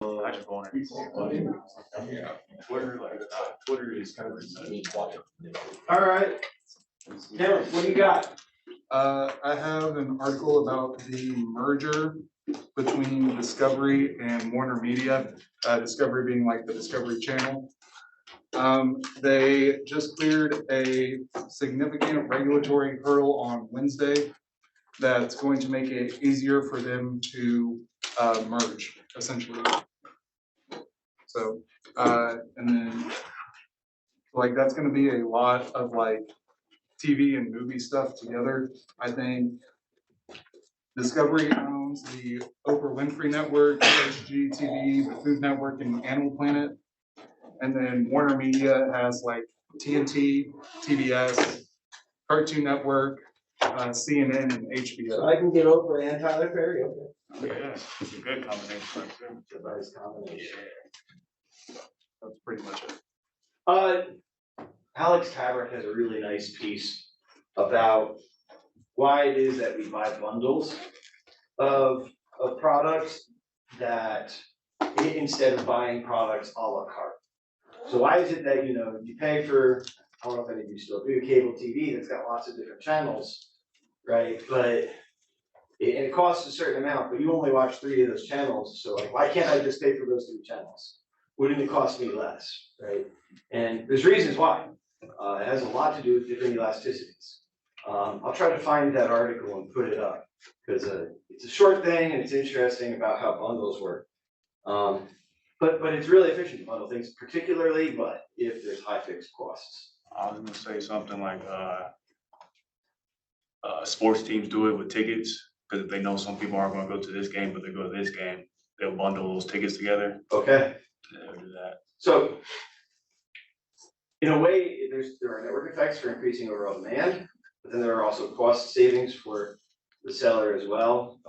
I just wanted to see Twitter is kind of. All right. Now, what do you got? I have an article about the merger between Discovery and Warner Media, Discovery being like the Discovery Channel. They just cleared a significant regulatory hurdle on Wednesday that's going to make it easier for them to merge, essentially. So, and then like that's going to be a lot of like TV and movie stuff together. I think Discovery owns the Oprah Winfrey Network, HGTV, the Food Network, and Animal Planet. And then Warner Media has like TNT, TBS, Cartoon Network, CNN, and HBO. So I can get Oprah and Tyler Perry. Okay. Yeah, it's a good combination. It's a nice combination. That's pretty much it. Alex Tabrick has a really nice piece about why it is that we buy bundles of products that instead of buying products a la carte. So why is it that, you pay for, I don't know if any of you still do, cable TV that's got lots of different channels, right? But it costs a certain amount, but you only watch 3 of those channels. So like, why can't I just pay for those 3 channels? Wouldn't it cost me less, right? And there's reasons why. It has a lot to do with different elasticities. I'll try to find that article and put it up because it's a short thing and it's interesting about how bundles work. But it's really efficient to bundle things, particularly but if there's high fixed costs. I was gonna say something like sports teams do it with tickets because if they know some people aren't gonna go to this game, but they go to this game, they'll bundle those tickets together. Okay. They'll do that. So in a way, there are network effects for increasing overall demand, but then there are also cost savings for the seller as well.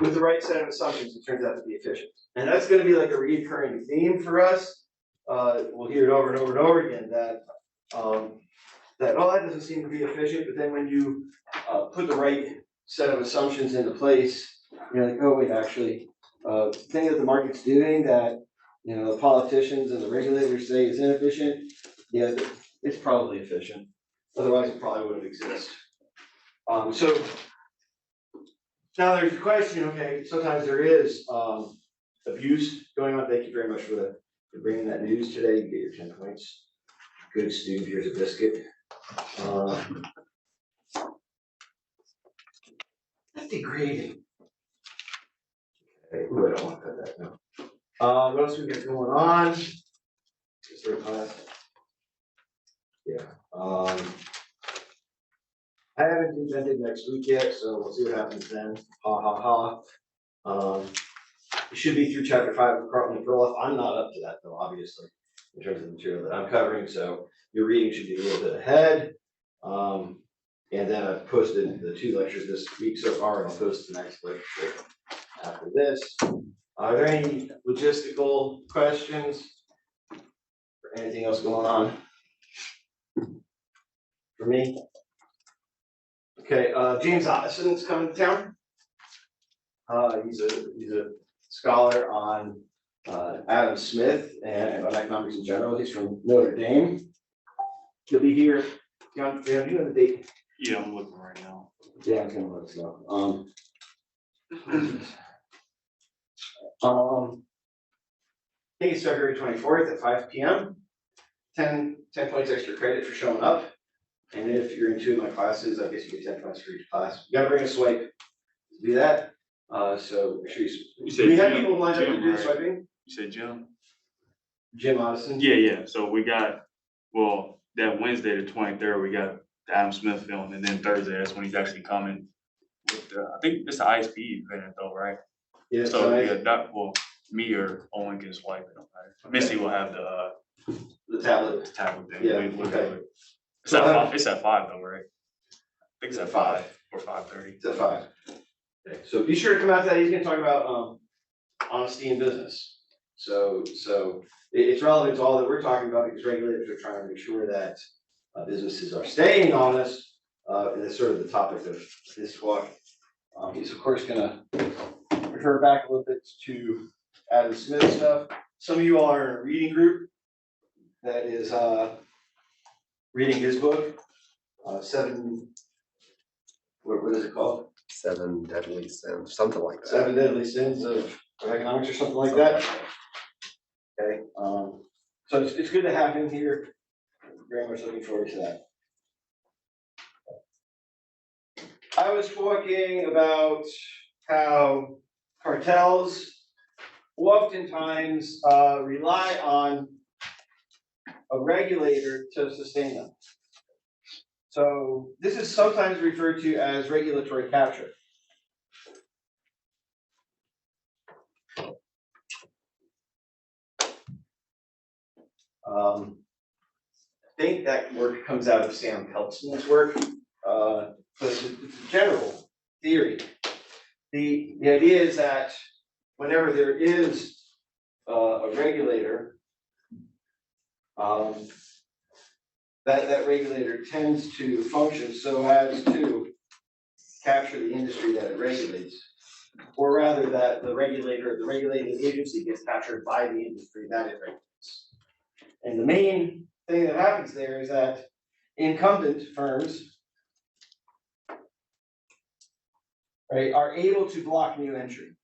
With the right set of assumptions, it turns out to be efficient. And that's going to be like a recurring theme for us. We'll hear it over and over and over again that that doesn't seem to be efficient, but then when you put the right set of assumptions into place, you're like, oh wait, actually, the thing that the market's doing that the politicians and the regulators say is inefficient, yeah, it's probably efficient. Otherwise, it probably wouldn't exist. So now there's the question, okay, sometimes there is abuse going on. Thank you very much for bringing that news today. You get your 10 points. Good, Steve, here's a biscuit. That's degrading. Okay, ooh, I don't want to cut that now. What else we got going on? Is there a class? Yeah. I haven't invented next week yet, so we'll see what happens then. Ha ha ha. It should be through chapter 5 of Carlton and Perloff. I'm not up to that though, obviously, in terms of the material that I'm covering. So your reading should be a little bit ahead. And then I've posted the 2 lectures this week so far, and I'll post the next lecture after this. Are there any logistical questions or anything else going on for me? Okay, James Ottison's coming to town. He's a scholar on Adam Smith and on economics in general. He's from Notre Dame. He'll be here. Do you know the date? Yeah, I'm looking right now. Yeah, I'm gonna let us know. I think it's February 24th at 5 p.m. 10 points extra credit for showing up. And if you're in 2 of my classes, I guess you get 10 points for each class. You gotta bring a swipe to do that. So make sure you said we have Jim, people lined up to do the right? swiping. You said Jim? Jim Ottison. Yeah. So we got, well, that Wednesday, the 23rd, we got the Adam Smith film, and then Thursday, that's when he's actually coming. With I think it's the ISP event though, right? Yeah. So nice. yeah, me or Owen can swipe it. Okay. Missy will have the tablet. the tablet thing. Yeah, We'll okay. do it. It's at 5 though, right? I think it's at 5 or 5:30. It's at 5. Okay. So be sure to come out to that. He's gonna talk about honesty in business. So it's relevant to all that we're talking about because regulators are trying to make sure that businesses are staying honest. And that's sort of the topic of this talk. He's of course gonna refer back a little bit to Adam Smith stuff. Some of you all are in a reading group that is reading his book, what is it called? 7 Deadly Sins, something like that. 7 Deadly Sins of Economics or something like that. Okay, so it's good to have him here. Very much looking forward to that. I was talking about how cartels oftentimes rely on a regulator to sustain them. So this is sometimes referred to as regulatory capture. I think that work comes out of Sam Peltzman's work, but it's a general theory. The idea is that whenever there is a regulator, that regulator tends to function so as to capture the industry that it regulates, or rather that the regulating agency gets captured by the industry that it regulates. And the main thing that happens there is that incumbent firms, right, are able to block new entry.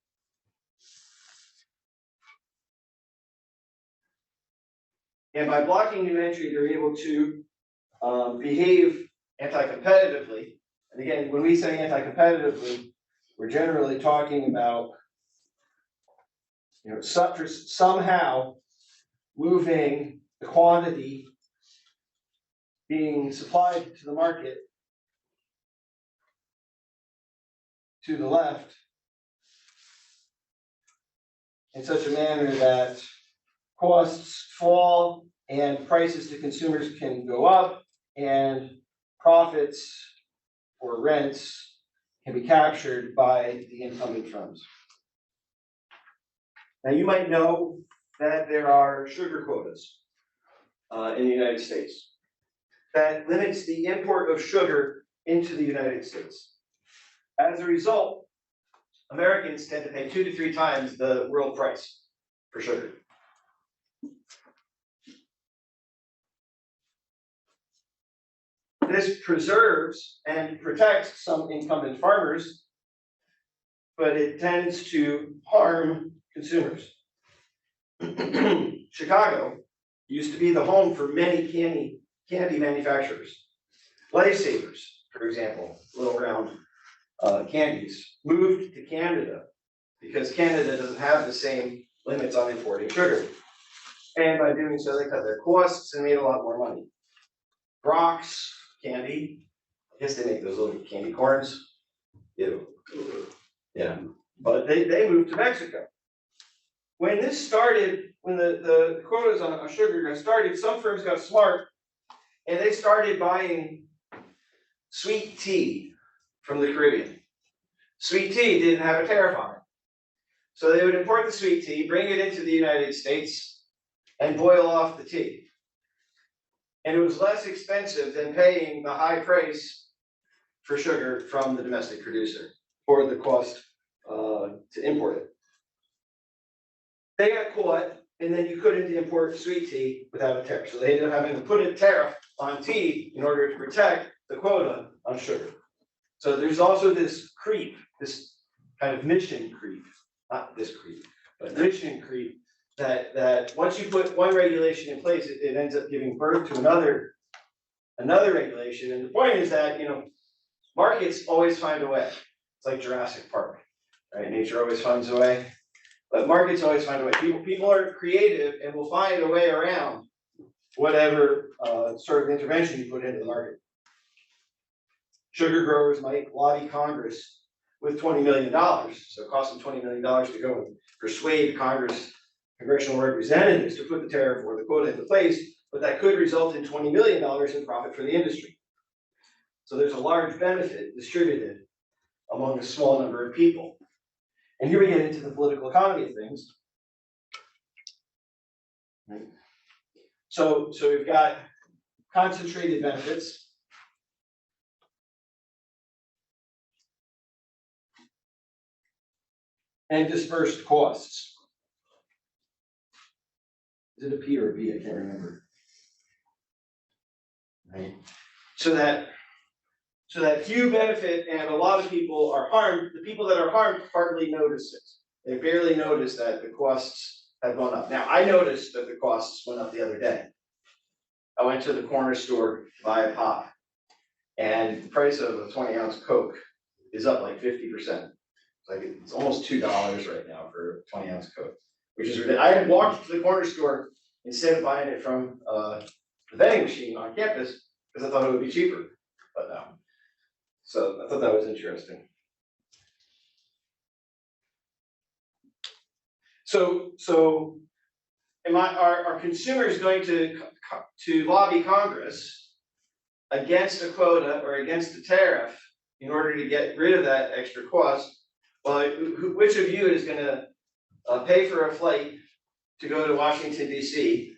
And by blocking new entry, they're able to behave anti-competitively. And again, when we say anti-competitively, we're generally talking about, somehow moving the quantity being supplied to the market to the left in such a manner that costs fall and prices to consumers can go up and profits or rents can be captured by the incumbent firms. Now you might know that there are sugar quotas in the United States that limits the import of sugar into the United States. As a result, Americans tend to pay 2 to 3 times the world price for sugar. This preserves and protects some incumbent farmers, but it tends to harm consumers. Chicago used to be the home for many candy manufacturers. Lifesavers, for example, little round candies, moved to Canada because Canada doesn't have the same limits on importing sugar. And by doing so, they cut their costs and made a lot more money. Brock's candy, I guess they make those little candy corns. Ew. Yeah, but they moved to Mexico. When this started, when the quotas on sugar got started, some firms got smart and they started buying sweet tea from the Caribbean. Sweet tea didn't have a tariff on it. So they would import the sweet tea, bring it into the United States, and boil off the tea. And it was less expensive than paying the high price for sugar from the domestic producer, or the cost to import it. They got caught, and then you couldn't import sweet tea without a tariff. So they ended up having to put a tariff on tea in order to protect the quota on sugar. So there's also this creep, this kind of mission creep, not this creep, but mission creep, that once you put one regulation in place, it ends up giving birth to another regulation. And the point is that, markets always find a way. It's like Jurassic Park, right? Nature always finds a way, but markets always find a way. People are creative and will find a way around whatever sort of intervention you put into the market. Sugar growers might lobby Congress with $20 million. So it costs them $20 million to go and persuade congressional representatives to put the tariff or the quota into place, but that could result in $20 million in profit for the industry. So there's a large benefit distributed among a small number of people. And here we get into the political economy of things. Right. So we've got concentrated benefits. And dispersed costs. Is it a P or a B? I can't remember. Right. So that few benefit and a lot of people are harmed. The people that are harmed hardly notice it. They barely notice that the costs have gone up. Now, I noticed that the costs went up the other day. I went to the corner store to buy a pop, and the price of a 20-ounce Coke is up like 50%. It's almost $2 right now for a 20-ounce Coke, which is ridiculous. I had walked to the corner store instead of buying it from the vending machine on campus because I thought it would be cheaper, but no. So I thought that was interesting. So are consumers going to lobby Congress against a quota or against a tariff in order to get rid of that extra cost? Well, which of you is going to pay for a flight to go to Washington, D.C.,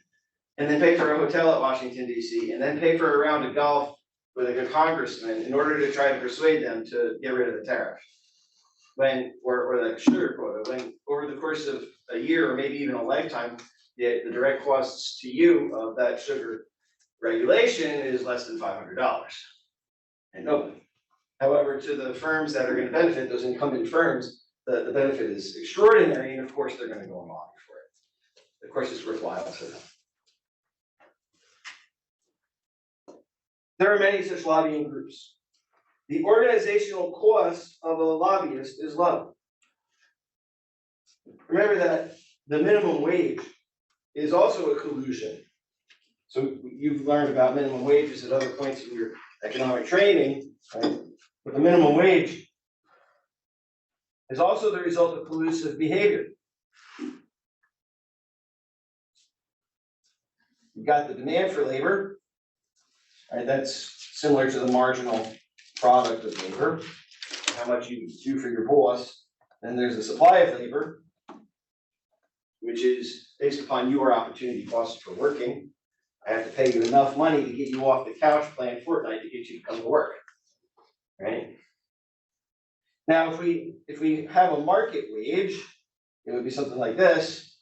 and then pay for a hotel at Washington, D.C., and then pay for a round of golf with a congressman in order to try to persuade them to get rid of the tariff? Or the sugar quota, when over the course of a year or maybe even a lifetime, the direct costs to you of that sugar regulation is less than $500. And nobody. However, to the firms that are going to benefit, those incumbent firms, the benefit is extraordinary, and of course they're going to go and lobby for it. Of course, it's worthwhile to them. There are many such lobbying groups. The organizational cost of a lobbyist is low. Remember that the minimum wage is also a collusion. So you've learned about minimum wages at other points in your economic training, right? But the minimum wage is also the result of collusive behavior. You've got the demand for labor, right? That's similar to the marginal product of labor, how much you do for your boss. Then there's a supply of labor, which is based upon your opportunity costs for working. I have to pay you enough money to get you off the couch playing Fortnite to get you to come to work, right? Now, if we have a market wage, it would be something like this.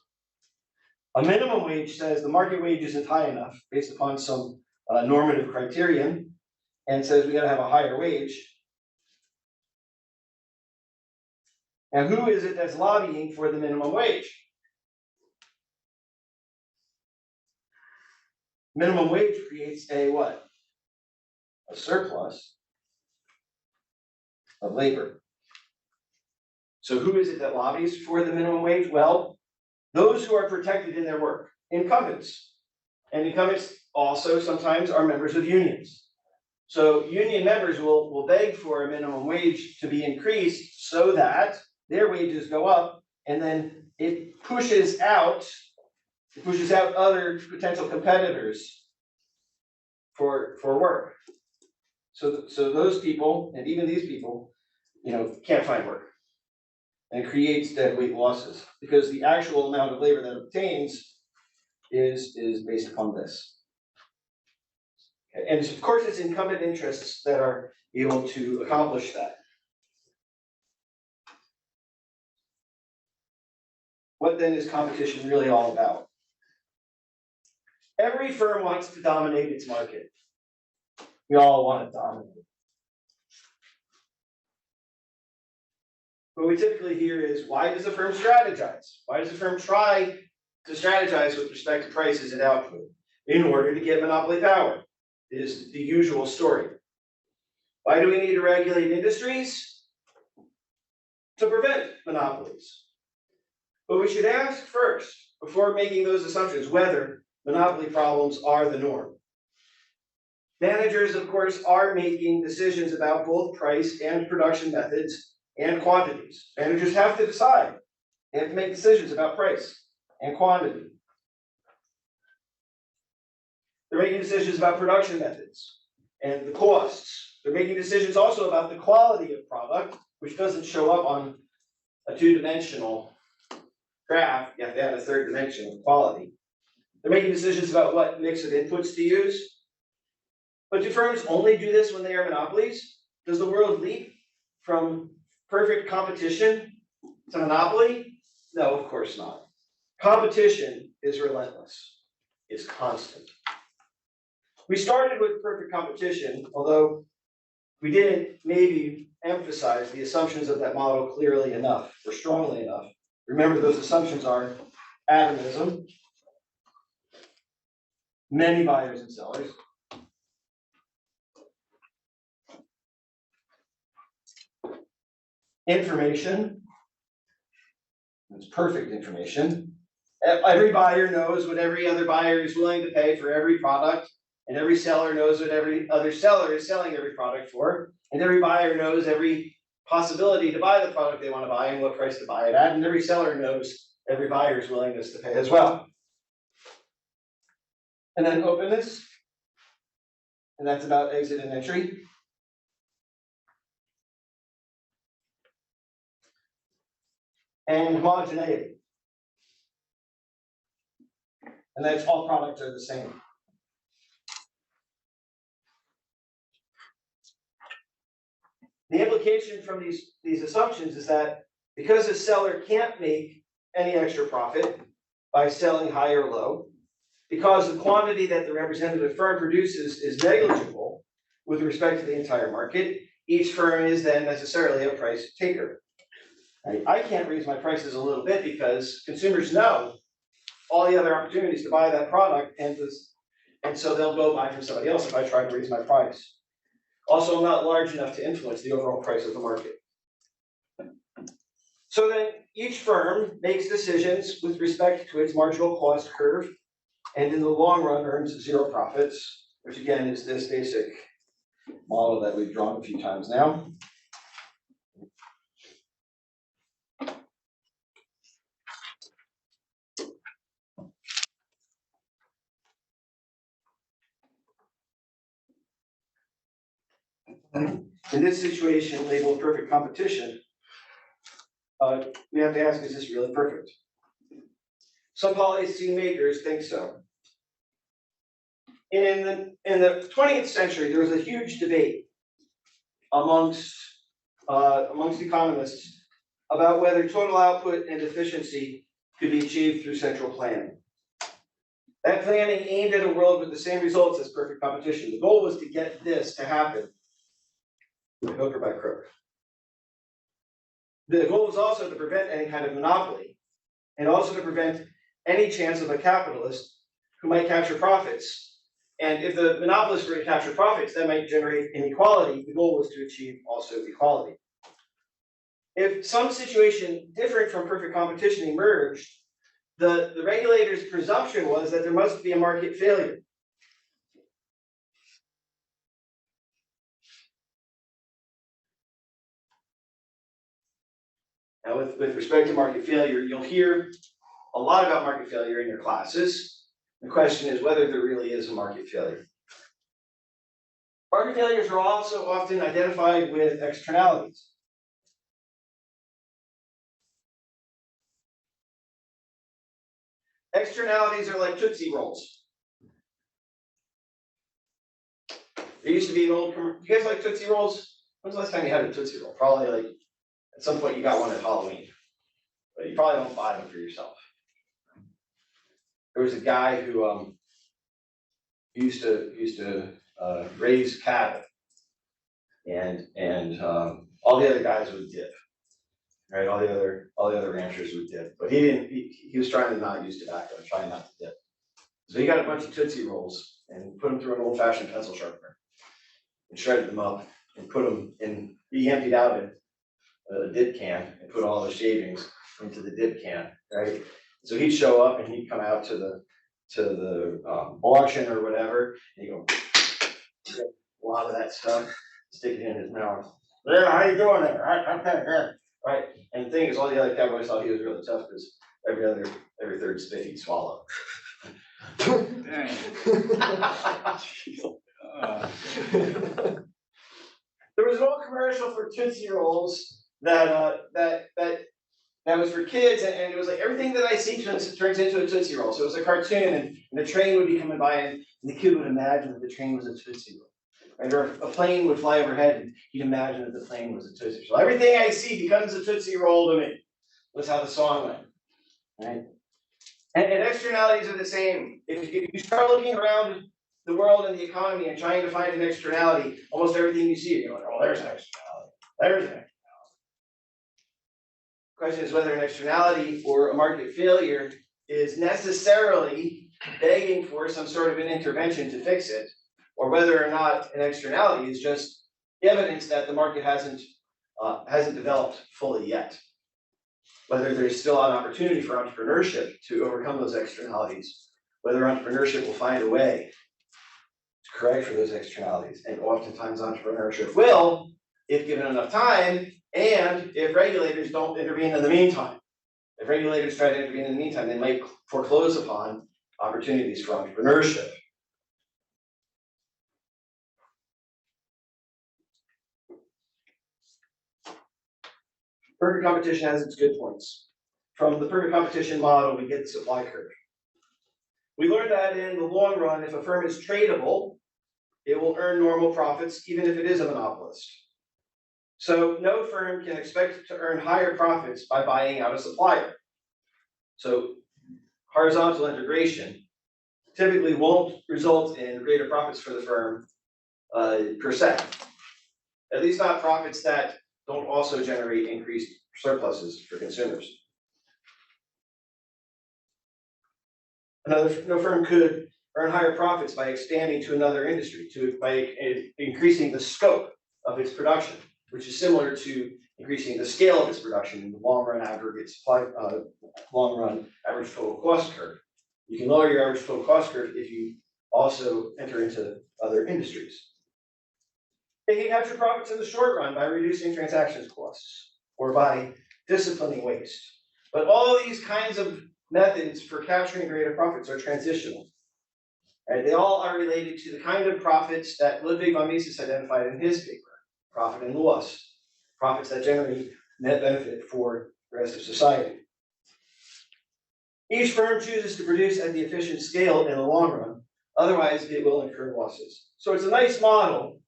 A minimum wage says the market wage isn't high enough based upon some normative criterion, and says we got to have a higher wage. Now, who is it that's lobbying for the minimum wage? Minimum wage creates a what? A surplus of labor. So who is it that lobbies for the minimum wage? Well, those who are protected in their work, incumbents. And incumbents also sometimes are members of unions. So union members will beg for a minimum wage to be increased so that their wages go up, and then it pushes out other potential competitors for work. So those people, and even these people, can't find work. And it creates deadweight losses because the actual amount of labor that obtains is based upon this. Okay. And of course, it's incumbent interests that are able to accomplish that. What then is competition really all about? Every firm wants to dominate its market. We all want to dominate. What we typically hear is, why does a firm strategize? Why does a firm try to strategize with respect to prices and output? In order to get monopoly power, is the usual story. Why do we need to regulate industries? To prevent monopolies. But we should ask first, before making those assumptions, whether monopoly problems are the norm. Managers, of course, are making decisions about both price and production methods and quantities. Managers have to decide. They have to make decisions about price and quantity. They're making decisions about production methods and the costs. They're making decisions also about the quality of product, which doesn't show up on a two-dimensional graph. You have to add a third dimension of quality. They're making decisions about what mix of inputs to use. But do firms only do this when they are monopolies? Does the world leap from perfect competition to monopoly? No, of course not. Competition is relentless. is constant. We started with perfect competition, although we didn't maybe emphasize the assumptions of that model clearly enough or strongly enough. Remember, those assumptions are atomism, many buyers and sellers, information, it's perfect information. Every buyer knows what every other buyer is willing to pay for every product, and every seller knows what every other seller is selling every product for, and every buyer knows every possibility to buy the product they want to buy and what price to buy it at, and every seller knows every buyer's willingness to pay as well. And then openness, and that's about exit and entry. And homogeneity. And that's all products are the same. The implication from these assumptions is that because a seller can't make any extra profit by selling high or low, because the quantity that the representative firm produces is negligible with respect to the entire market, each firm is then necessarily a price taker. Right? I can't raise my prices a little bit because consumers know all the other opportunities to buy that product, and so they'll go buy from somebody else if I try to raise my price. Also, I'm not large enough to influence the overall price of the market. So then each firm makes decisions with respect to its marginal cost curve, and in the long run earns zero profits, which again is this basic model that we've drawn a few times now. In this situation labeled perfect competition, we have to ask, is this really perfect? Some policy makers think so. In the 20th century, there was a huge debate amongst economists about whether total output and efficiency could be achieved through central planning. That planning aimed at a world with the same results as perfect competition. The goal was to get this to happen by hook or by crook. The goal was also to prevent any kind of monopoly, and also to prevent any chance of a capitalist who might capture profits. And if the monopolist were to capture profits, that might generate inequality. The goal was to achieve also equality. If some situation different from perfect competition emerged, the regulator's presumption was that there must be a market failure. Now, with respect to market failure, you'll hear a lot about market failure in your classes. The question is whether there really is a market failure. Market failures are also often identified with externalities. Externalities are like Tootsie Rolls. There used to be an old, you guys like Tootsie Rolls? When's the last time you had a Tootsie Roll? Probably like, at some point you got one at Halloween, but you probably don't buy them for yourself. There was a guy who used to raise cattle, and all the other guys would dip, right? All the other ranchers would dip, but he didn't. He was trying to not use tobacco and trying not to dip. So he got a bunch of Tootsie Rolls and put them through an old-fashioned pencil sharpener and shredded them up and put them in. He emptied out a dip can and put all the shavings into the dip can, right? So he'd show up and he'd come out to the auction or whatever, and he'd go get a lot of that stuff, stick it in his mouth. Yeah, how you doing there? Okay, yeah. Right. And the thing is, all the other cowboys thought he was really tough because every third spit he'd swallow. Dang. There was an old commercial for Tootsie Rolls that was for kids, and it was like everything that I see turns into a Tootsie Roll. So it was a cartoon, and the train would be coming by, and the kid would imagine that the train was a Tootsie Roll. Right? Or a plane would fly overhead, and he'd imagine that the plane was a Tootsie Roll. Everything I see becomes a Tootsie Roll to me, was how the song went. Right? And externalities are the same. If you start looking around the world and the economy and trying to find an externality, almost everything you see, you're like, oh, there's an externality. There's an externality. The question is whether an externality or a market failure is necessarily begging for some sort of an intervention to fix it, or whether or not an externality is just evidence that the market hasn't developed fully yet. Whether there's still an opportunity for entrepreneurship to overcome those externalities, whether entrepreneurship will find a way to correct for those externalities. And oftentimes entrepreneurship will, if given enough time, and if regulators don't intervene in the meantime. If regulators try to intervene in the meantime, they might foreclose upon opportunities for entrepreneurship. Perfect competition has its good points. From the perfect competition model, we get the supply curve. We learned that in the long run, if a firm is tradable, it will earn normal profits, even if it is a monopolist. So no firm can expect to earn higher profits by buying out a supplier. So horizontal integration typically won't result in greater profits for the firm per se. At least not profits that don't also generate increased surpluses for consumers. No firm could earn higher profits by expanding to another industry, by increasing the scope of its production, which is similar to increasing the scale of its production in the long run aggregate supply, long run average total cost curve. You can lower your average total cost curve if you also enter into other industries. They can capture profits in the short run by reducing transactions costs or by disciplining waste. But all of these kinds of methods for capturing greater profits are transitional. Right? They all are related to the kind of profits that Ludwig von Mises identified in his paper, profit and loss, profits that generate net benefit for the rest of society. Each firm chooses to produce at the efficient scale in the long run, otherwise it will incur losses. So it's a nice model,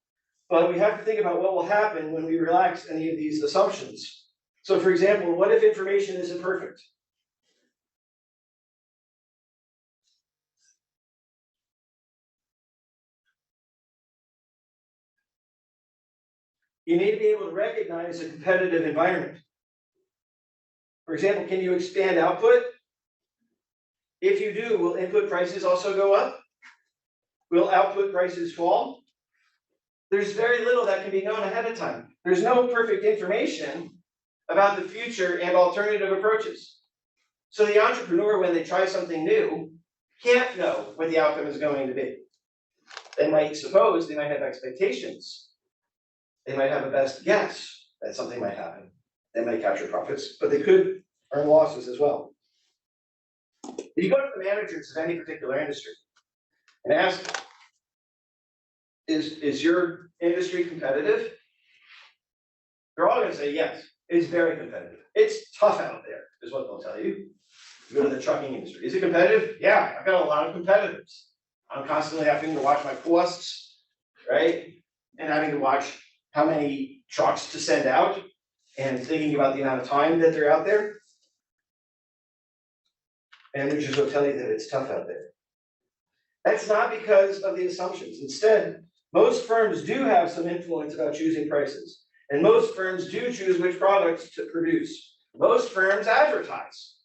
but we have to think about what will happen when we relax any of these assumptions. So for example, what if information isn't perfect? You need to be able to recognize a competitive environment. For example, can you expand output? If you do, will input prices also go up? Will output prices fall? There's very little that can be known ahead of time. There's no perfect information about the future and alternative approaches. So the entrepreneur, when they try something new, can't know what the outcome is going to be. They might suppose, they might have expectations. They might have a best guess that something might happen. They might capture profits, but they could earn losses as well. If you go to the managers of any particular industry and ask, is your industry competitive? They're all going to say yes, it's very competitive. It's tough out there, is what they'll tell you. You go to the trucking industry. Is it competitive? Yeah, I've got a lot of competitors. I'm constantly having to watch my costs, right? And having to watch how many trucks to send out and thinking about the amount of time that they're out there. Managers will tell you that it's tough out there. That's not because of the assumptions. Instead, most firms do have some influence about choosing prices. And most firms do choose which products to produce. Most firms advertise.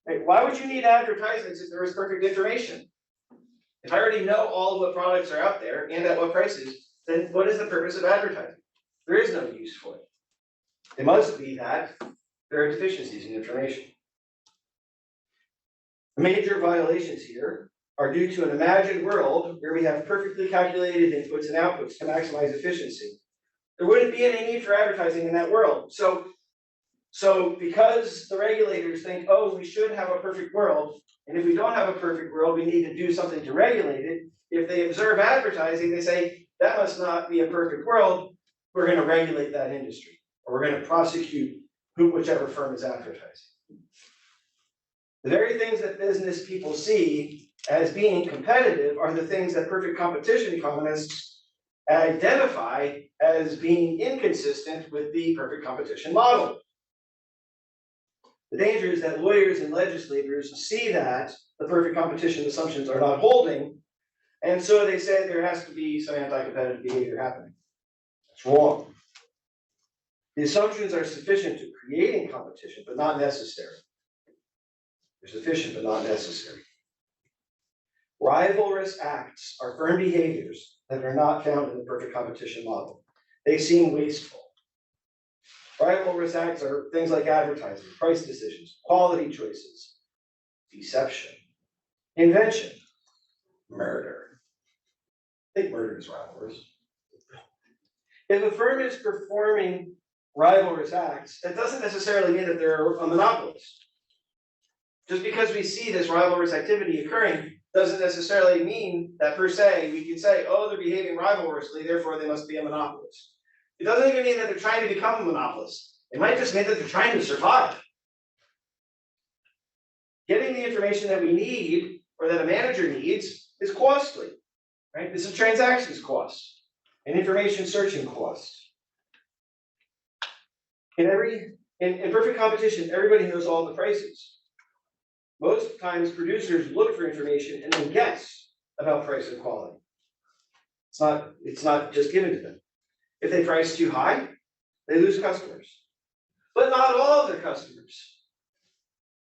Right? Why would you need advertisements if there was perfect information? If I already know all of what products are out there and at what prices, then what is the purpose of advertising? There is no use for it. It must be that there are deficiencies in information. The major violations here are due to an imagined world where we have perfectly calculated inputs and outputs to maximize efficiency. There wouldn't be any need for advertising in that world. So because the regulators think, oh, we should have a perfect world, and if we don't have a perfect world, we need to do something to regulate it. If they observe advertising, they say, that must not be a perfect world. We're going to regulate that industry, or we're going to prosecute whichever firm is advertising. The very things that business people see as being competitive are the things that perfect competition economists identify as being inconsistent with the perfect competition model. The danger is that lawyers and legislators see that the perfect competition assumptions are not holding, and so they say there has to be some anti-competitive behavior happening. That's wrong. The assumptions are sufficient to creating competition, but not necessary. They're sufficient, but not necessary. Rivalrous acts are firm behaviors that are not found in the perfect competition model. They seem wasteful. Rivalrous acts are things like advertising, price decisions, quality choices, deception, invention, murder. I think murder is rivalrous. If a firm is performing rivalrous acts, that doesn't necessarily mean that they're a monopolist. Just because we see this rivalrous activity occurring doesn't necessarily mean that per se we can say, oh, they're behaving rivalrously, therefore they must be a monopolist. It doesn't even mean that they're trying to become a monopolist. It might just mean that they're trying to survive. Getting the information that we need or that a manager needs is costly, right? This is transactions cost and information searching cost. In perfect competition, everybody knows all the prices. Most times producers look for information and then guess about price and quality. It's not just given to them. If they price too high, they lose customers. But not all of their customers.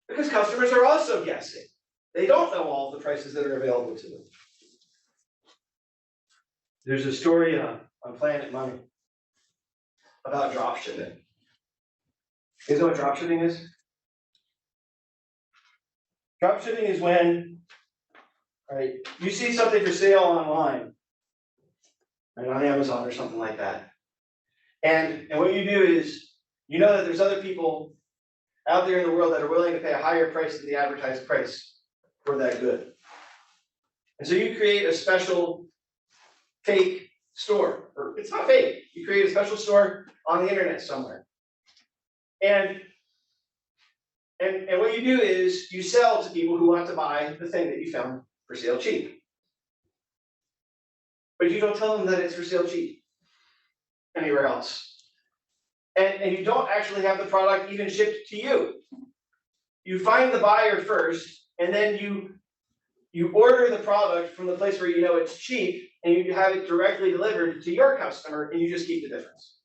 Because customers are also guessing. They don't know all the prices that are available to them. There's a story on Planet Money about dropshipping. You know what dropshipping is? Dropshipping is when, right, you see something for sale online, right, on Amazon or something like that. And what you do is, you know that there's other people out there in the world that are willing to pay a higher price than the advertised price for that good. And so you create a special fake store, or it's not fake, you create a special store on the internet somewhere. And what you do is you sell to people who want to buy the thing that you found for sale cheap. But you don't tell them that it's for sale cheap anywhere else. And you don't actually have the product even shipped to you. You find the buyer first, and then you order the product from the place where you know it's cheap, and you have it directly delivered to your customer, and you just keep the difference.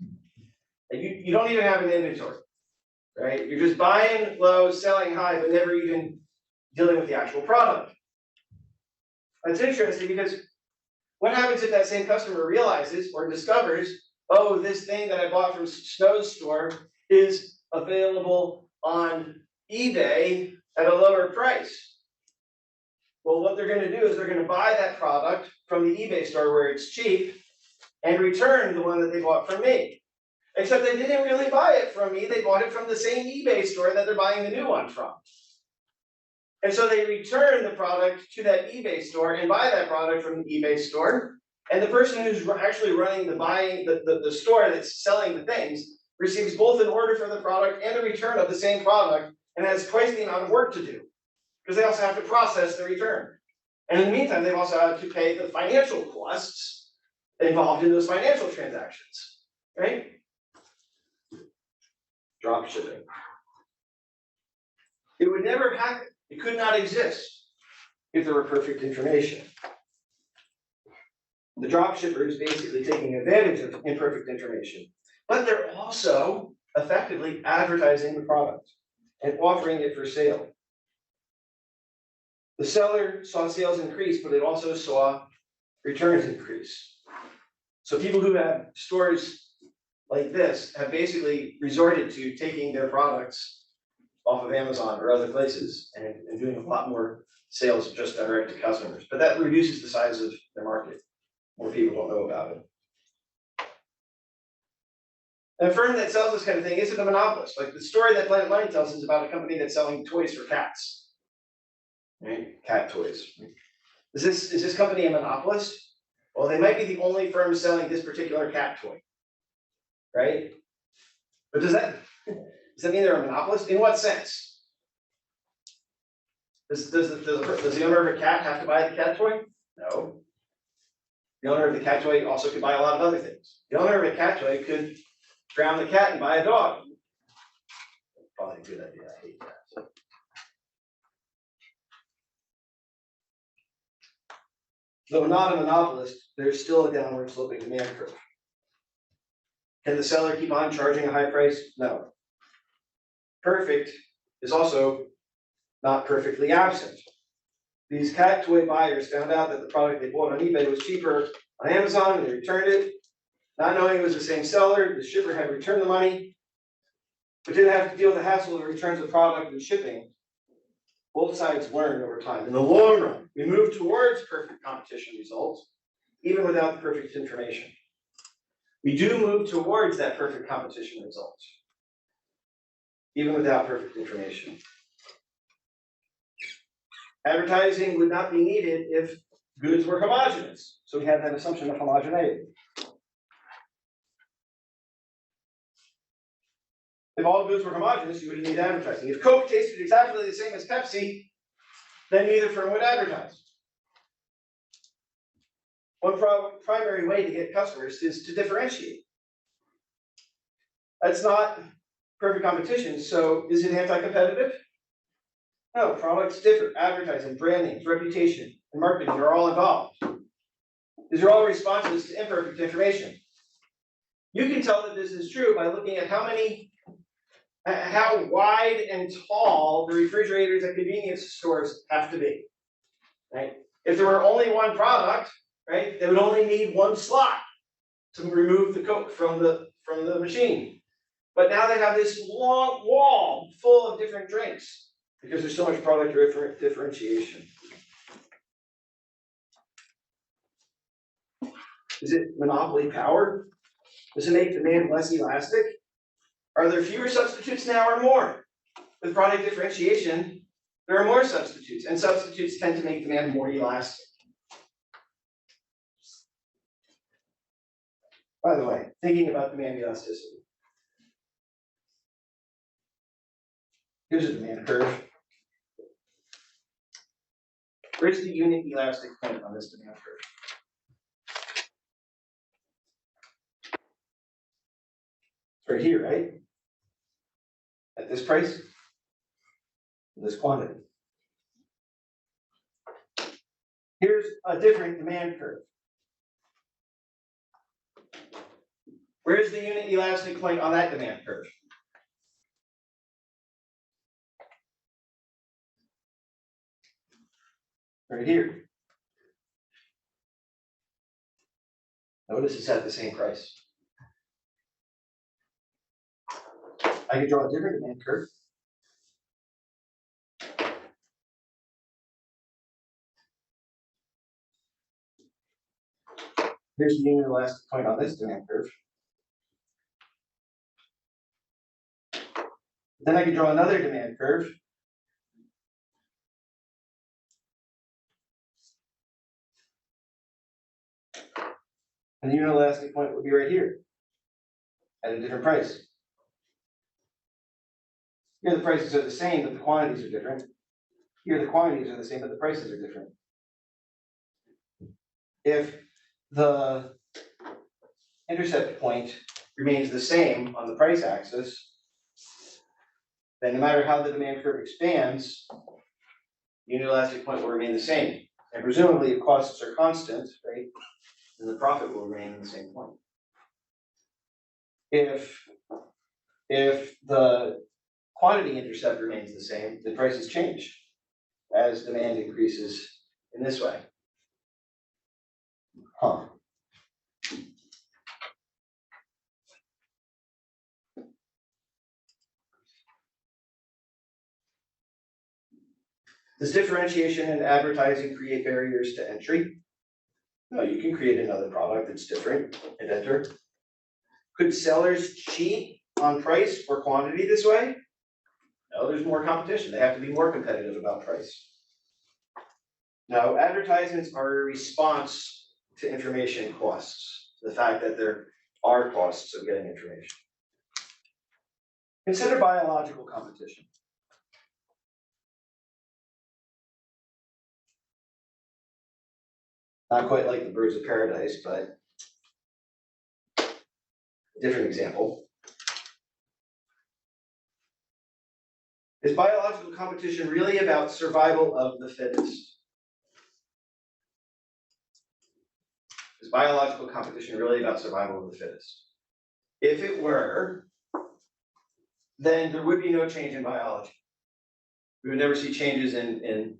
And you don't even have an inventory, right? You're just buying low, selling high, but never even dealing with the actual product. That's interesting because what happens if that same customer realizes or discovers, oh, this thing that I bought from Snow's store is available on eBay at a lower price? Well, what they're going to do is they're going to buy that product from the eBay store where it's cheap and return the one that they bought from me. Except they didn't really buy it from me, they bought it from the same eBay store that they're buying the new one from. And so they return the product to that eBay store and buy that product from the eBay store. And the person who's actually running the store that's selling the things receives both an order for the product and a return of the same product and has twice the amount of work to do because they also have to process the return. And in the meantime, they've also had to pay the financial costs involved in those financial transactions, right? Drop shipping. It would never happen. It could not exist if there were perfect information. The drop shipper is basically taking advantage of imperfect information, but they're also effectively advertising the product and offering it for sale. The seller saw sales increase, but it also saw returns increase. So people who have stores like this have basically resorted to taking their products off of Amazon or other places and doing a lot more sales just direct to customers. But that reduces the size of their market. More people don't know about it. And a firm that sells this kind of thing isn't a monopolist. Like the story that Planet Money tells is about a company that's selling toys for cats. Right? Cat toys. Is this company a monopolist? Well, they might be the only firm selling this particular cat toy. Right? But does that mean they're a monopolist? In what sense? Does the owner of a cat have to buy the cat toy? No. The owner of the cat toy also could buy a lot of other things. The owner of a cat toy could drown the cat and buy a dog. Probably a good idea, I hate that. Though not a monopolist, there's still a downward sloping demand curve. Can the seller keep on charging a high price? No. Perfect is also not perfectly absent. These cat toy buyers found out that the product they bought on eBay was cheaper on Amazon and they returned it. Not knowing it was the same seller, the shipper had returned the money, but didn't have to deal with the hassle of returns of product and shipping. Both sides learned over time. In the long run, we move towards perfect competition results, even without the perfect information. We do move towards that perfect competition result, even without perfect information. Advertising would not be needed if goods were homogeneous. So we have that assumption of homogeneity. If all goods were homogeneous, you wouldn't need advertising. If Coke tasted exactly the same as Pepsi, then neither firm would advertise. One primary way to get customers is to differentiate. That's not perfect competition, so is it anti-competitive? No, products differ. Advertising, brand names, reputation, and marketing are all involved. These are all responses to imperfect information. You can tell that this is true by looking at how wide and tall the refrigerators at convenience stores have to be. Right? If there were only one product, right, they would only need one slot to remove the Coke from the machine. But now they have this long wall full of different drinks because there's so much product differentiation. Is it monopoly power? Does it make demand less elastic? Are there fewer substitutes now or more? With product differentiation, there are more substitutes, and substitutes tend to make demand more elastic. By the way, thinking about demand elasticity. Here's a demand curve. Where's the unit elastic point on this demand curve? It's right here, right? At this price, this quantity. Here's a different demand curve. Where's the unit elastic point on that demand curve? Right here. Notice it's at the same price. I can draw a different demand curve. Here's the unit elastic point on this demand curve. Then I can draw another demand curve. And the unit elastic point would be right here at a different price. Here the prices are the same, but the quantities are different. Here the quantities are the same, but the prices are different. If the intercept point remains the same on the price axis, then no matter how the demand curve expands, the unit elastic point will remain the same. And presumably if costs are constant, right, then the profit will remain in the same point. If the quantity intercept remains the same, the prices change as demand increases in this way. Huh. Does differentiation in advertising create barriers to entry? No, you can create another product that's different and enter. Could sellers cheat on price or quantity this way? No, there's more competition. They have to be more competitive about price. Now, advertisements are a response to information costs, the fact that there are costs of getting information. Consider biological competition. Not quite like the birds of paradise, but a different example. Is biological competition really about survival of the fittest? biological competition really about survival of the fittest? If it were, then there would be no change in biology. We would never see changes in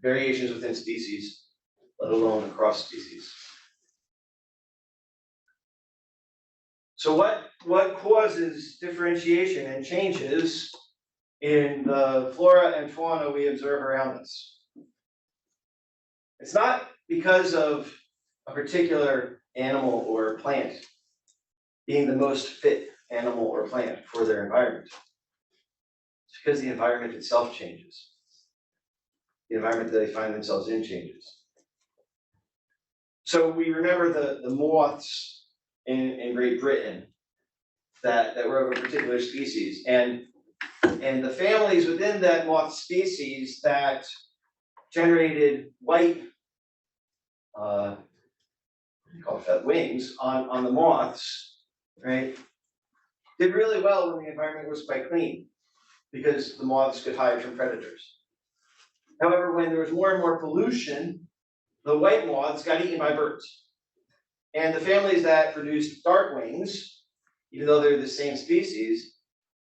variations within species, let alone across species. So what causes differentiation and changes in the flora and fauna we observe around us? It's not because of a particular animal or plant being the most fit animal or plant for their environment. It's because the environment itself changes. The environment that they find themselves in changes. So we remember the moths in Great Britain that were of a particular species, and the families within that moth species that generated white wings on the moths, right, did really well when the environment was quite clean, because the moths could hide from predators. However, when there was more and more pollution, the white moths got eaten by birds. And the families that produced dark wings, even though they're the same species,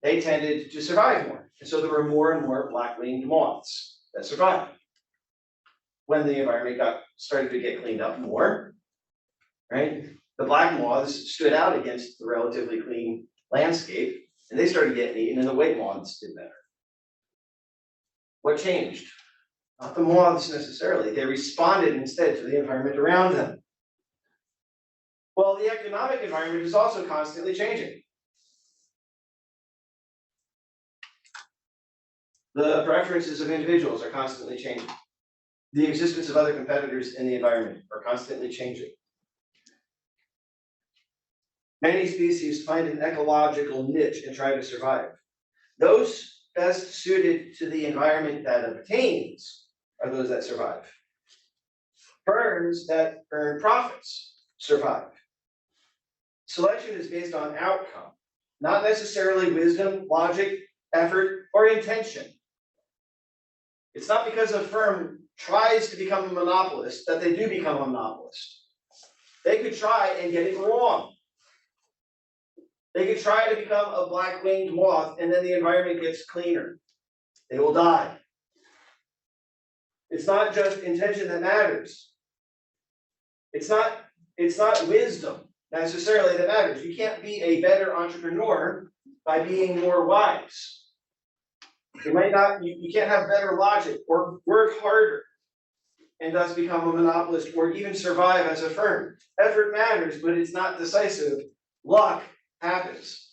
they tended to survive more. And so there were more and more black-winged moths that survived. When the environment started to get cleaned up more, right, the black moths stood out against the relatively clean landscape, and they started getting eaten, and the white moths did better. What changed? Not the moths necessarily. They responded instead to the environment around them. Well, the economic environment is also constantly changing. The preferences of individuals are constantly changing. The existence of other competitors in the environment are constantly changing. Many species find an ecological niche and try to survive. Those best suited to the environment that obtains are those that survive. Firms that earn profits survive. Selection is based on outcome, not necessarily wisdom, logic, effort, or intention. It's not because a firm tries to become a monopolist that they do become a monopolist. They could try and get it wrong. They could try to become a black-winged moth, and then the environment gets cleaner. They will die. It's not just intention that matters. It's not wisdom necessarily that matters. You can't be a better entrepreneur by being more wise. You can't have better logic or work harder and thus become a monopolist or even survive as a firm. Effort matters, but it's not decisive. Luck happens.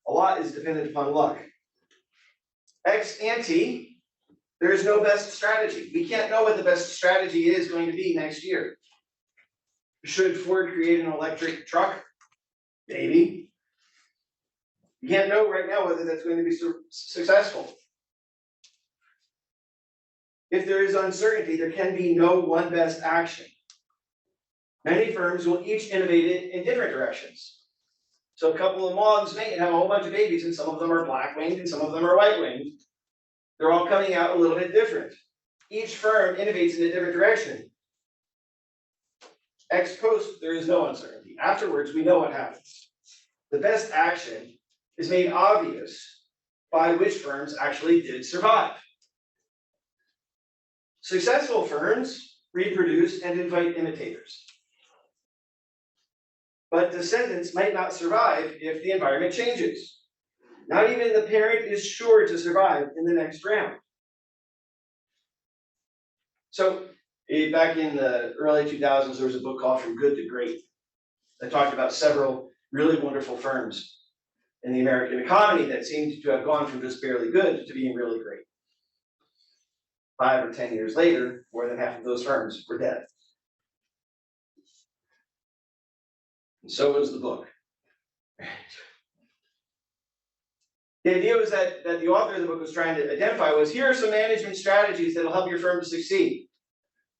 A lot is dependent upon luck. Ex ante, there is no best strategy. We can't know what the best strategy is going to be next year. Should Ford create an electric truck? Maybe. You can't know right now whether that's going to be successful. If there is uncertainty, there can be no one best action. Many firms will each innovate in different directions. So a couple of moths mate and have a whole bunch of babies, and some of them are black-winged and some of them are white-winged. They're all coming out a little bit different. Each firm innovates in a different direction. Ex post, there is no uncertainty. Afterwards, we know what happens. The best action is made obvious by which firms actually did survive. Successful firms reproduce and invite imitators. But descendants might not survive if the environment changes. Not even the parent is sure to survive in the next round. So, back in the early 2000s, there was a book called From Good to Great that talked about several really wonderful firms in the American economy that seemed to have gone from just barely good to being really great. 5 or 10 years later, more than half of those firms were dead. And so was the book. The idea was that the author of the book was trying to identify was, here are some management strategies that will help your firm to succeed.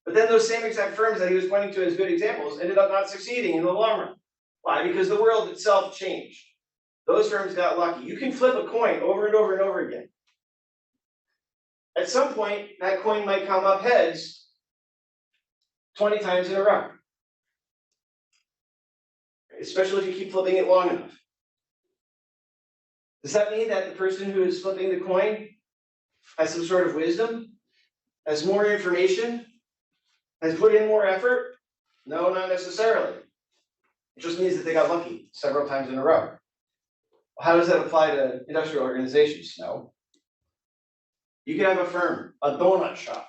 But then those same exact firms that he was pointing to as good examples ended up not succeeding in the long run. Why? Because the world itself changed. Those firms got lucky. You can flip a coin over and over and over again. At some point, that coin might come up heads, 20 times in a row. Especially if you keep flipping it long enough. Does that mean that the person who is flipping the coin has some sort of wisdom, has more information, has put in more effort? No, not necessarily. It just means that they got lucky several times in a row. How does that apply to industrial organizations? No. You can have a firm, a donut shop,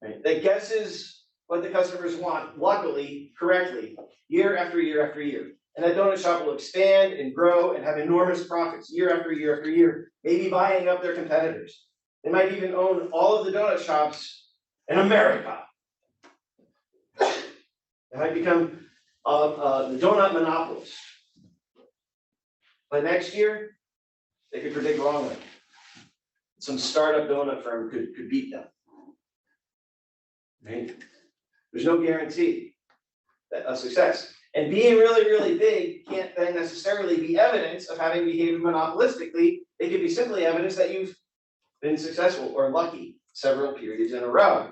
right, that guesses what the customers want, luckily, correctly, year after year after year. And that donut shop will expand and grow and have enormous profits year after year after year, maybe buying up their competitors. They might even own all of the donut shops in America. They might become the donut monopolist. But next year, they could predict wrongly. Some startup donut firm could beat them. Right? There's no guarantee of success. And being really, really big can't then necessarily be evidence of having behaved monopolistically. It could be simply evidence that you've been successful or lucky several periods in a row.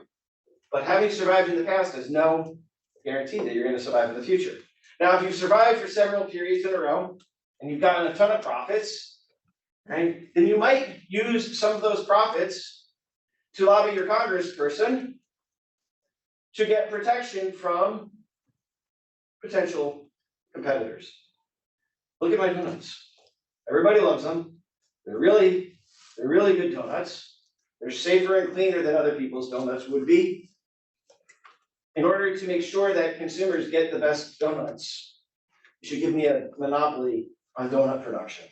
But having survived in the past is no guarantee that you're going to survive in the future. Now, if you've survived for several periods in a row and you've gotten a ton of profits, right, then you might use some of those profits to lobby your congressperson to get protection from potential competitors. Look at my donuts. Everybody loves them. They're really good donuts. They're safer and cleaner than other people's donuts would be. In order to make sure that consumers get the best donuts, you should give me a monopoly on donut production.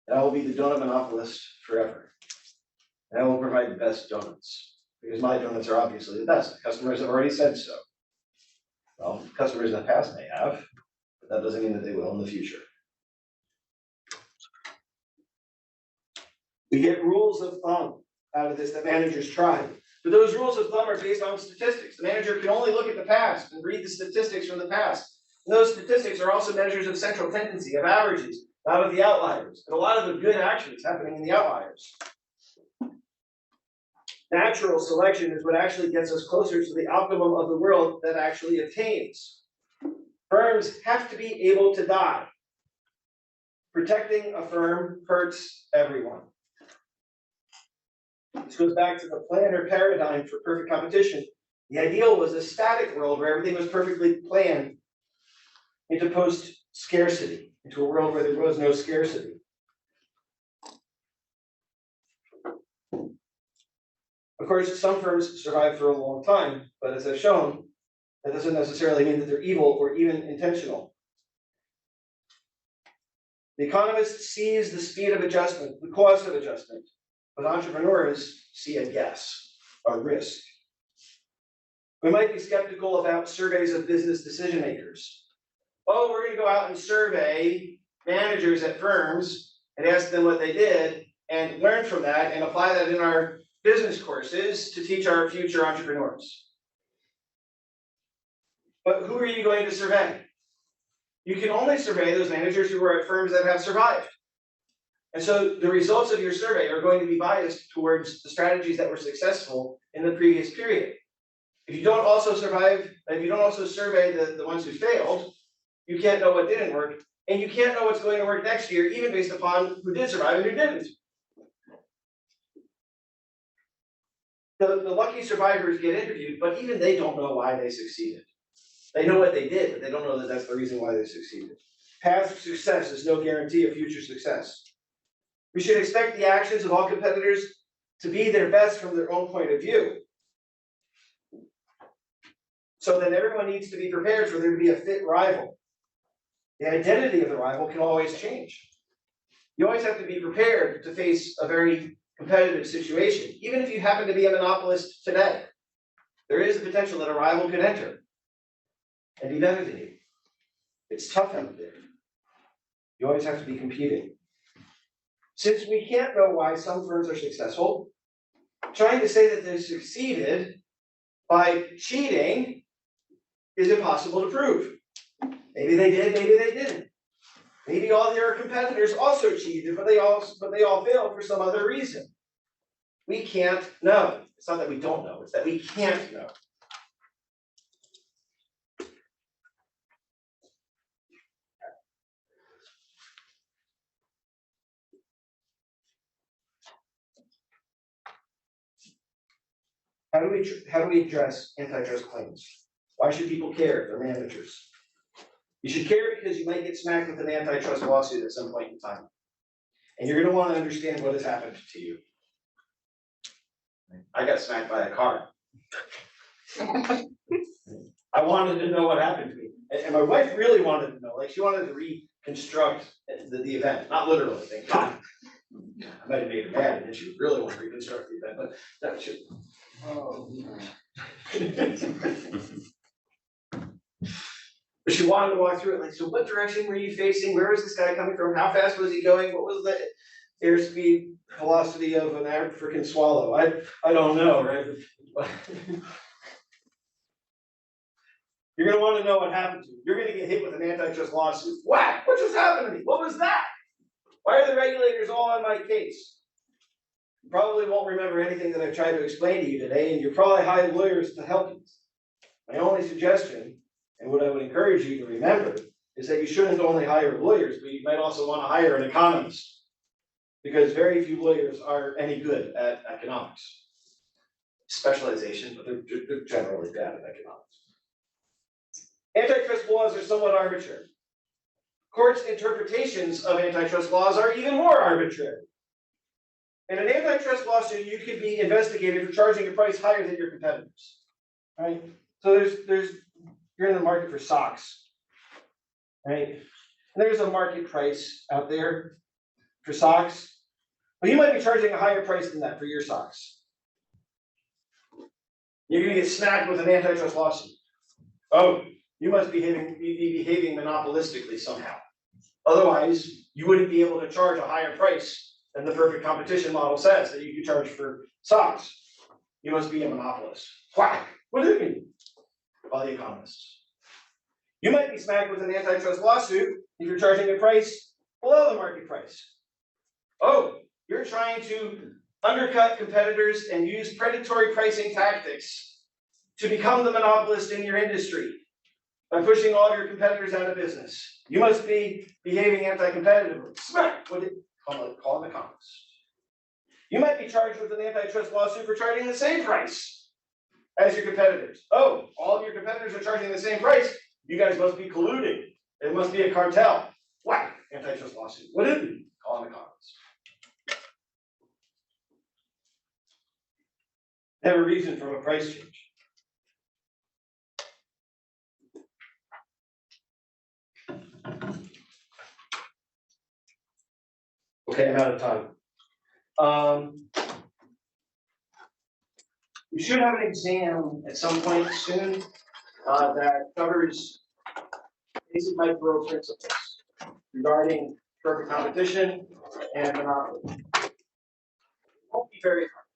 And I will be the donut monopolist forever. And I will provide the best donuts, because my donuts are obviously the best. Customers have already said so. Well, customers in the past may have, but that doesn't mean that they will in the future. We get rules of thumb out of this that managers try. But those rules of thumb are based on statistics. The manager can only look at the past and read the statistics from the past. And those statistics are also measures of central tendency, of averages, not of the outliers. And a lot of the good action is happening in the outliers. Natural selection is what actually gets us closer to the optimum of the world that actually attains. Firms have to be able to die. Protecting a firm hurts everyone. This goes back to the planner paradigm for perfect competition. The ideal was a static world where everything was perfectly planned into post-scarcity, into a world where there was no scarcity. Of course, some firms survive for a long time, but as I've shown, that doesn't necessarily mean that they're evil or even intentional. The economist sees the speed of adjustment, the cost of adjustment, but entrepreneurs see a guess, a risk. We might be skeptical about surveys of business decision makers. Oh, we're going to go out and survey managers at firms and ask them what they did and learn from that and apply that in our business courses to teach our future entrepreneurs. But who are you going to survey? You can only survey those managers who are at firms that have survived. And so the results of your survey are going to be biased towards the strategies that were successful in the previous period. If you don't also survive, if you don't also survey the ones who failed, you can't know what didn't work, and you can't know what's going to work next year, even based upon who did survive and who didn't. The lucky survivors get interviewed, but even they don't know why they succeeded. They know what they did, but they don't know that that's the reason why they succeeded. Past success is no guarantee of future success. We should expect the actions of all competitors to be their best from their own point of view. So then everyone needs to be prepared for there to be a fit rival. The identity of the rival can always change. You always have to be prepared to face a very competitive situation. Even if you happen to be a monopolist today, there is a potential that a rival could enter and be better than you. It's tough out there. You always have to be competing. Since we can't know why some firms are successful, trying to say that they succeeded by cheating is impossible to prove. Maybe they did, maybe they didn't. Maybe all their competitors also cheated, but they all failed for some other reason. We can't know. It's not that we don't know, it's that we can't know. How do we address antitrust claims? Why should people care if they're managers? You should care because you might get smacked with an antitrust lawsuit at some point in time. And you're gonna wanna understand what has happened to you. I got smacked by a car. I wanted to know what happened to me. And my wife really wanted to know, like she wanted to reconstruct the event, not literally, thank God. I might have made her mad, and then she really wanted to reconstruct the event, but that should. Oh. But she wanted to walk through it, like, so what direction were you facing? Where was this guy coming from? How fast was he going? What was the airspeed velocity of an African swallow? I don't know, right? You're gonna want to know what happened to you. You're gonna get hit with an antitrust lawsuit. Whack! What just happened to me? What was that? Why are the regulators all on my case? You probably won't remember anything that I've tried to explain to you today, and you probably hired lawyers to help you. My only suggestion, and what I would encourage you to remember, is that you shouldn't only hire lawyers, but you might also want to hire an economist. Because very few lawyers are any good at economics. Specialization, but they're generally bad at economics. Antitrust laws are somewhat arbitrary. Courts' interpretations of antitrust laws are even more arbitrary. In an antitrust lawsuit, you could be investigated for charging a price higher than your competitors. Right? So you're in the market for socks. Right? And there's a market price out there for socks. But you might be charging a higher price than that for your socks. You're gonna get smacked with an antitrust lawsuit. Oh, you must be behaving monopolistically somehow. Otherwise, you wouldn't be able to charge a higher price than the perfect competition model says that you can charge for socks. You must be a monopolist. Whack! What do you mean? Well, the economists. You might be smacked with an antitrust lawsuit if you're charging a price below the market price. Oh, you're trying to undercut competitors and use predatory pricing tactics to become the monopolist in your industry by pushing all of your competitors out of business. You must be behaving anti-competitively. Smack! What did call an economist. You might be charged with an antitrust lawsuit for charging the same price as your competitors. Oh, all of your competitors are charging the same price. You guys must be colluding. It must be a cartel. Whack! Antitrust lawsuit. What is it? Call an economist. Never reason from a price change. Okay, I'm out of time. We should have an exam at some point soon that covers basic micro principles regarding perfect competition and monopoly. It won't be very hard,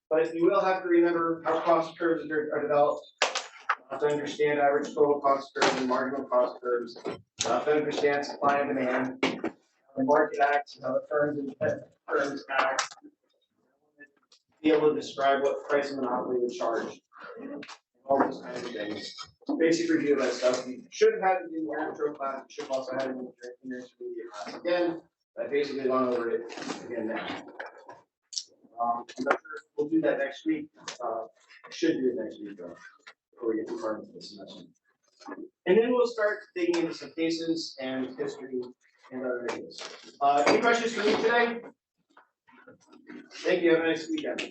but you will have to remember how cost curves are developed. You have to understand average total cost curves and marginal cost curves. You have to understand supply and demand. The market acts, how the firms act, be able to describe what price a monopoly would charge, all those kinds of things. Basic review of that stuff. You should have had to do your intro class. You should have also had an intermediate class again. I basically gone over it again now. I'm not sure we'll do that next week. Should do it next week though, before we get too far into the semester. And then we'll start digging into some cases and history and other things. Any questions for me today? Thank you. Have a nice weekend.